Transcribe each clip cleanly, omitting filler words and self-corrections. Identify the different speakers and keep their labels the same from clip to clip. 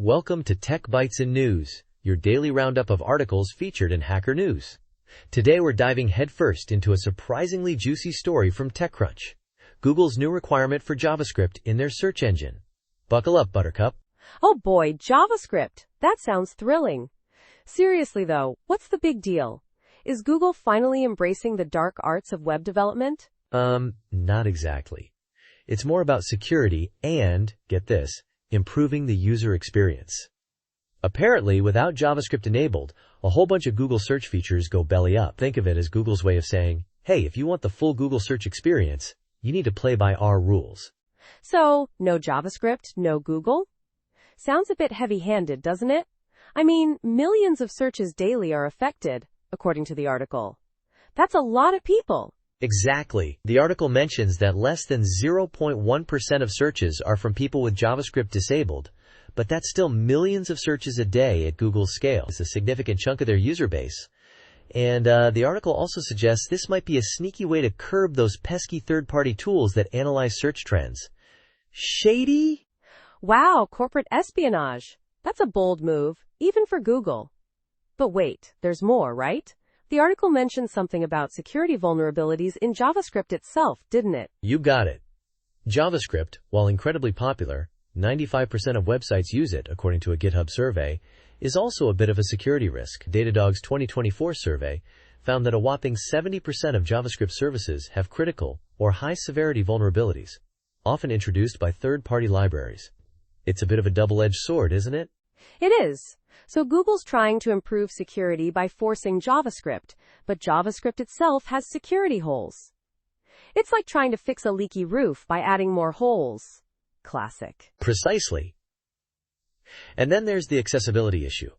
Speaker 1: Welcome to Tech Bytes and News, your daily roundup of articles featured in Hacker News. Today we're diving headfirst into a surprisingly juicy story from TechCrunch. Google's new requirement for JavaScript in their search engine. Buckle up, Buttercup.
Speaker 2: Oh boy, JavaScript. That sounds thrilling. Seriously though, what's the big deal? Is Google finally embracing the dark arts of web development?
Speaker 1: Not exactly. It's more about security and, get this, improving the user experience. Apparently, without JavaScript enabled, a whole bunch of Google search features go belly up. Think of it as Google's way of saying, hey, if you want the full Google search experience, you need to play by our rules.
Speaker 2: So, no JavaScript, no Google? Sounds a bit heavy-handed, doesn't it? I mean, millions of searches daily are affected, according to the article. That's a lot of people.
Speaker 1: Exactly. The article mentions that less than 0.1% of searches are from people with JavaScript disabled, but that's still millions of searches a day at Google's scale. It's a significant chunk of their user base. And the article also suggests this might be a sneaky way to curb those pesky third-party tools that analyze search trends. Shady?
Speaker 2: Wow, corporate espionage. That's a bold move, even for Google. But wait, there's more, right? The article mentioned something about security vulnerabilities in JavaScript itself, didn't it?
Speaker 1: You got it. JavaScript, while incredibly popular, 95% of websites use it, according to a GitHub survey, is also a bit of a security risk. Datadog's 2024 survey found that a whopping 70% of JavaScript services have critical or high-severity vulnerabilities, often introduced by third-party libraries. It's a bit of a double-edged sword, isn't it?
Speaker 2: It is. So Google's trying to improve security by forcing JavaScript, but JavaScript itself has security holes. It's like trying to fix a leaky roof by adding more holes. Classic.
Speaker 1: Precisely. And then there's the accessibility issue.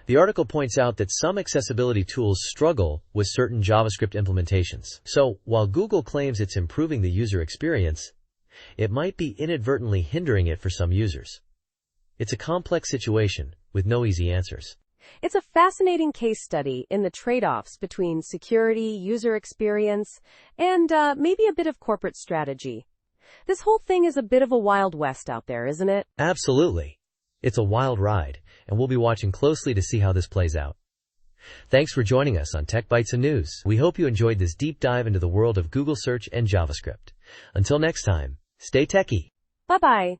Speaker 1: The article points out that some accessibility tools struggle with certain JavaScript implementations. So, while Google claims it's improving the user experience, it might be inadvertently hindering it for some users. It's a complex situation with no easy answers.
Speaker 2: It's a fascinating case study in the trade-offs between security, user experience, and maybe a bit of corporate strategy. This whole thing is a bit of a Wild West out there, isn't it?
Speaker 1: Absolutely. It's a wild ride, and we'll be watching closely to see how this plays out. Thanks for joining us on Tech Bytes and News. We hope you enjoyed this deep dive into the world of Google Search and JavaScript. Until next time, stay techy.
Speaker 2: Bye-bye.